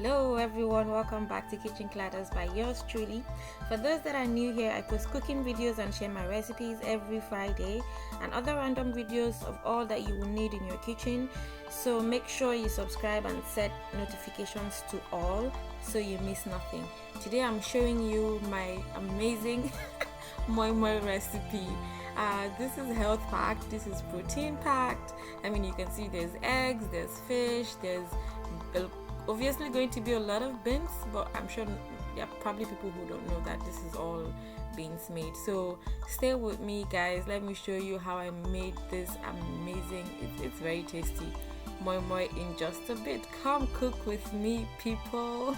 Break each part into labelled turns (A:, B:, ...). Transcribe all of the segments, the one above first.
A: Hello everyone, welcome back to KitchenClatters by yours truly. For those that are new here, I post cooking videos and share my recipes every Friday and other random videos of all that you will need in your kitchen. So make sure you subscribe and set notifications to all so you miss nothing. Today I'm showing you my amazing MOIMOI recipe. This is health packed, this is protein packed. I mean, you can see there's eggs, there's fish, there's obviously going to be a lot of beans, but I'm sure there are probably people who don't know that this is all beans made. So stay with me guys, let me show you how I made this amazing, it's very tasty moi in just a bit. Come cook with me people.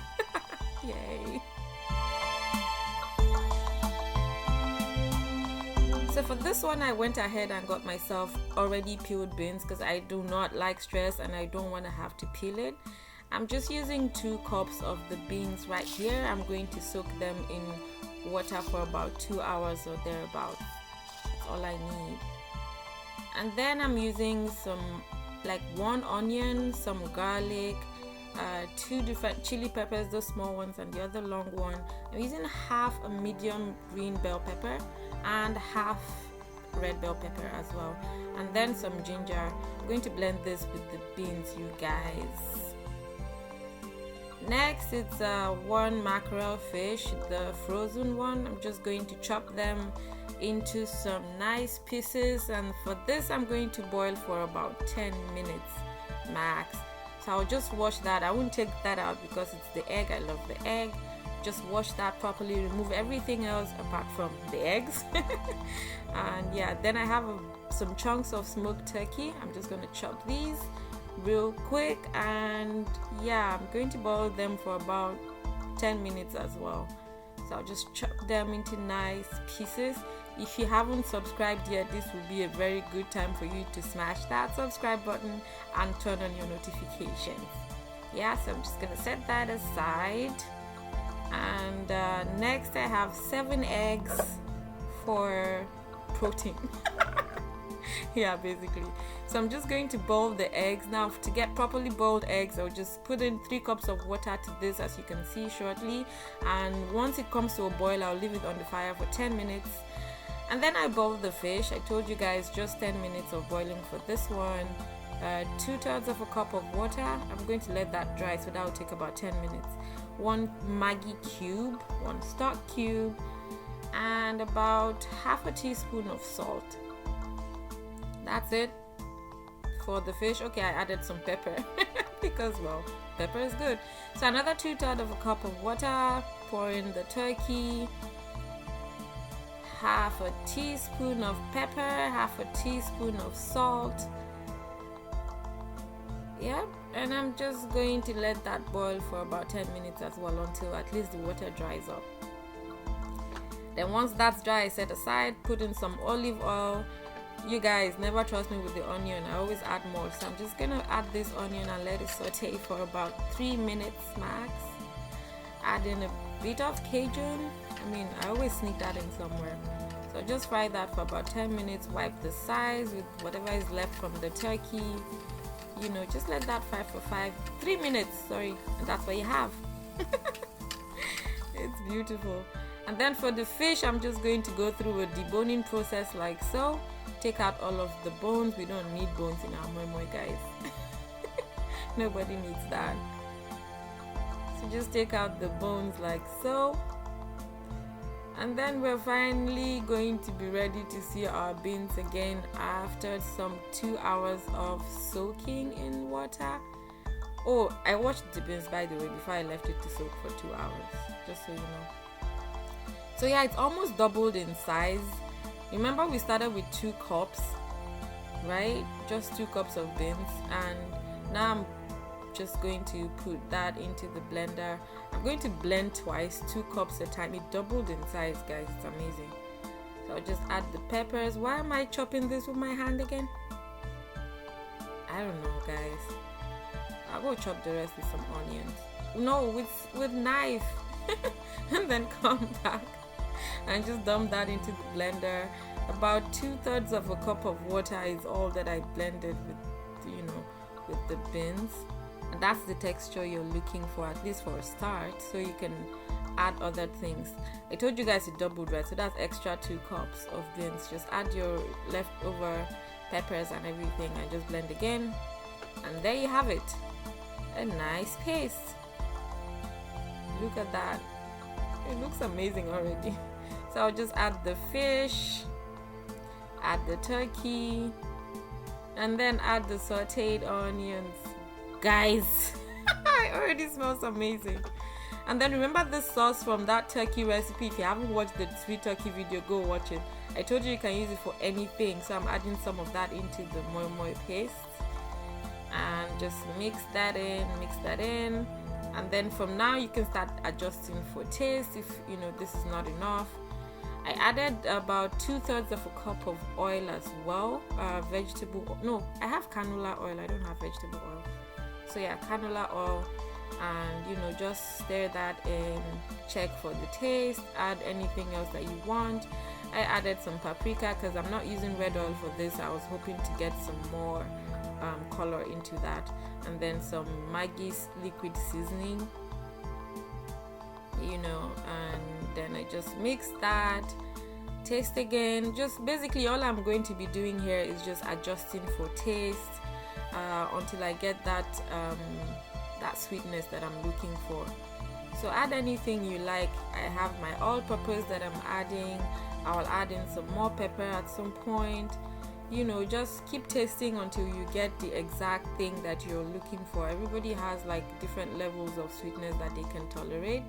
A: Yay. So for this one, I went ahead and got myself already peeled beans because I do not like stress and I don't want to have to peel it. I'm just using 2 cups of the beans right here. I'm going to soak them in water for about 2 hours or thereabouts. That's all I need. And then I'm using some, like 1 onion, some garlic, 2 different chili peppers, those small ones and the other long one. I'm using half a medium green bell pepper and half red bell pepper as well, and then some ginger. I'm going to blend this with the beans, you guys. Next, it's 1 mackerel fish, the frozen one. I'm just going to chop them into some nice pieces, and for this I'm going to boil for about 10 minutes max. So I'll just wash that. I won't take that out because it's the egg. I love the egg. Just wash that properly, remove everything else apart from the eggs. And yeah, then I have some chunks of smoked turkey. I'm just going to chop these real quick, and yeah, I'm going to boil them for about 10 minutes as well. So I'll just chop them into nice pieces. If you haven't subscribed yet, this will be a very good time for you to smash that subscribe button and turn on your notifications. Yeah, so I'm just gonna set that aside. And next I have 7 eggs for protein. Yeah, basically. So I'm just going to boil the eggs. Now to get properly boiled eggs, I'll just put in 3 cups of water to this, as you can see shortly, and once it comes to a boil, I'll leave it on the fire for 10 minutes. And then I boil the fish. I told you guys just 10 minutes of boiling for this one. 2/3 of a cup of water. I'm going to let that dry, so that will take about 10 minutes. 1 maggi cube, 1 stock cube, and about half a teaspoon of salt. That's it for the fish. Okay, I added some pepper because, well, pepper is good. So another 2/3 of a cup of water. Pour in the turkey, half a teaspoon of pepper, half a teaspoon of salt. Yep, and I'm just going to let that boil for about 10 minutes as well, until at least the water dries up. Then once that's dry, I set aside, put in some olive oil. You guys never trust me with the onion, I always add more, so I'm just gonna add this onion and let it saute for about 3 minutes max. Add in a bit of cajun. I mean, I always sneak that in somewhere. So just fry that for about 10 minutes, wipe the sides with whatever is left from the turkey. You know, just let that fry for 3 minutes, sorry, and that's what you have. It's beautiful. And then for the fish, I'm just going to go through a deboning process like so. Take out all of the bones. We don't need bones in our moi, guys. Nobody needs that. So just take out the bones like so. And then we're finally going to be ready to see our beans again after some 2 hours of soaking in water. Oh, I washed the beans, by the way, before I left it to soak for 2 hours, just so you know. So yeah, it's almost doubled in size. Remember, we started with 2 cups, right? Just 2 cups of beans, and now I'm just going to put that into the blender. I'm going to blend twice, 2 cups a time. It doubled in size, guys. It's amazing. So I'll just add the peppers. Why am I chopping this with my hand again? I don't know, guys. I'll go chop the rest with some onions. No, with knife. And then come back and just dump that into the blender. About 2/3 of a cup of water is all that I blended with, you know, with the beans. And that's the texture you're looking for, at least for a start, so you can add other things. I told you guys it doubled, right? So that's extra 2 cups of beans. Just add your leftover peppers and everything and just blend again, and there you have it, a nice paste. Look at that, it looks amazing already. So I'll just add the fish, add the turkey, and then add the sauteed onions. Guys, it already smells amazing. And then remember this sauce from that turkey recipe. If you haven't watched the sweet turkey video, go watch it. I told you you can use it for anything, so I'm adding some of that into the MOIMOI paste and just mix that in, and then from now you can start adjusting for taste if you know this is not enough. I added about 2/3 of a cup of oil as well, vegetable, no, I have canola oil, I don't have vegetable oil. So yeah, canola oil, and you know, just stir that in, check for the taste, add anything else that you want. I added some paprika because I'm not using red oil for this. I was hoping to get some more color into that, and then some maggi liquid seasoning, you know, and then I just mix that, taste again. Just basically all I'm going to be doing here is just adjusting for taste until I get that that sweetness that I'm looking for. So add anything you like. I have my all-purpose that I'm adding. I'll add in some more pepper at some point. You know, just keep tasting until you get the exact thing that you're looking for. Everybody has like different levels of sweetness that they can tolerate,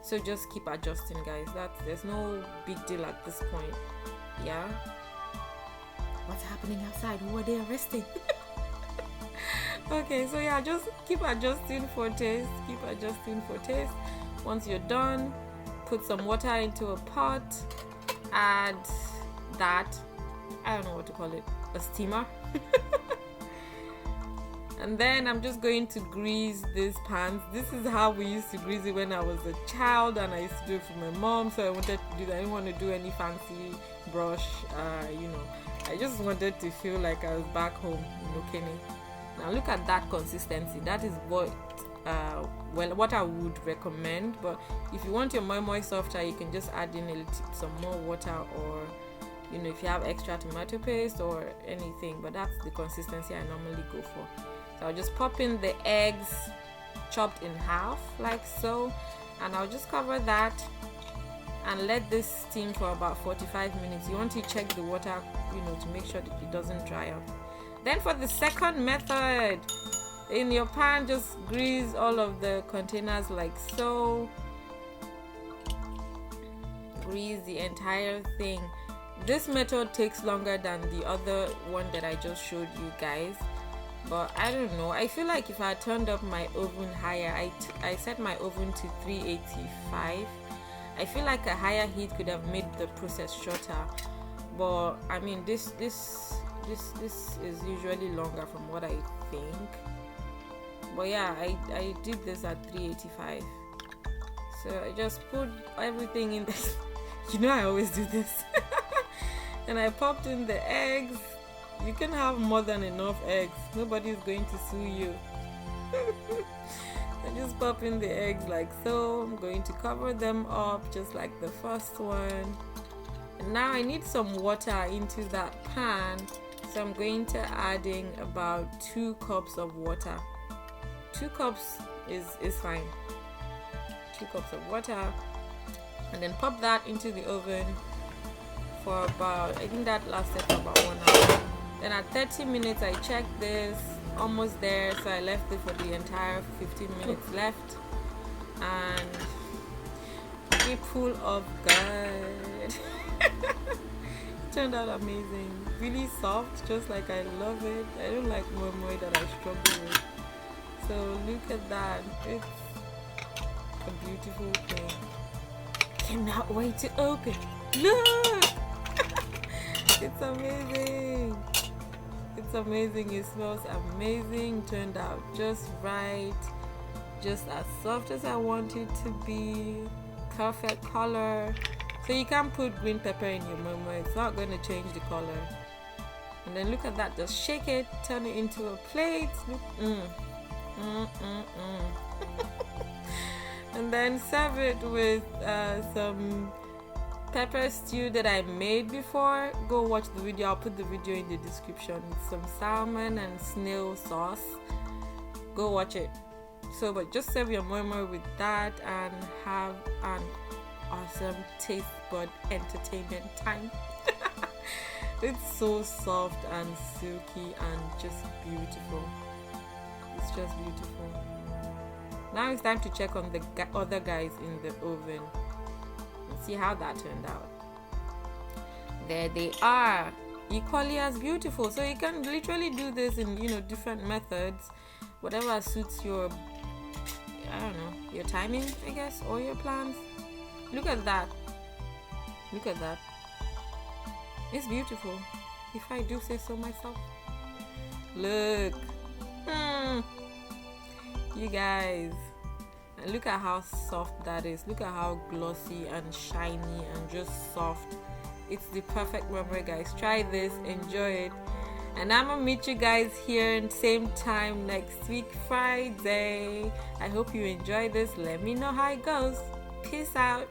A: so just keep adjusting, guys. There's no big deal at this point. Yeah, what's happening outside? Who are they arresting? Okay, so yeah, just keep adjusting for taste, Once you're done, put some water into a pot, add that, I don't know what to call it, a steamer. And then I'm just going to grease these pans. This is how we used to grease it when I was a child, and I used to do it for my mom, so I wanted to do that. I didn't want to do any fancy brush, you know, I just wanted to feel like I was back home in Okene. Now look at that consistency. That is what what I would recommend. But if you want your moimoi softer, you can just add in some more water, or you know, if you have extra tomato paste or anything. But that's the consistency I normally go for. So I'll just pop in the eggs chopped in half like so, and I'll just cover that and let this steam for about 45 minutes. You want to check the water, you know, to make sure that it doesn't dry up. Then for the second method, in your pan, just grease all of the containers like so. Grease the entire thing. This method takes longer than the other one that I just showed you guys, but I don't know, I feel like if I turned up my oven higher, I set my oven to 385. I feel like a higher heat could have made the process shorter, but I mean this is usually longer from what I think. But yeah, I did this at 385. So I just put everything in this. You know, I always do this. And I popped in the eggs. You can have more than enough eggs. Nobody's going to sue you. I just pop in the eggs like so. I'm going to cover them up just like the first one. And now I need some water into that pan. So I'm going to adding about 2 cups of water. 2 cups is fine. 2 cups of water, and then pop that into the oven for about, I think that lasted for about 1 hour. Then at 30 minutes I checked this, almost there, so I left it for the entire 15 minutes left, and be full of good. Turned out amazing, really soft, just like I love it. I don't like moimoi that I struggle with. So look at that, it's a beautiful thing. Cannot wait to open. Look! It's amazing. It's amazing. It smells amazing. Turned out just right, just as soft as I want it to be. Perfect color. So you can put green pepper in your moimoi, it's not going to change the color. And then look at that, just shake it, turn it into a plate. Look, And then serve it with some pepper stew that I made before. Go watch the video. I'll put the video in the description. It's some salmon and snail sauce. Go watch it. So, but just serve your moimoi with that and have an awesome taste bud entertainment time. It's so soft and silky and just beautiful. It's just beautiful. Now it's time to check on the other guys in the oven and see how that turned out. There they are, equally as beautiful. So you can literally do this in, you know, different methods, whatever suits your, I don't know, your timing, I guess, or your plans. Look at that. Look at that. It's beautiful, if I do say so myself. Look. You guys, and look at how soft that is. Look at how glossy and shiny and just soft. It's the perfect moimoi, guys. Try this, enjoy it, and I'm gonna meet you guys here in same time next week, Friday. I hope you enjoy this. Let me know how it goes. Peace out.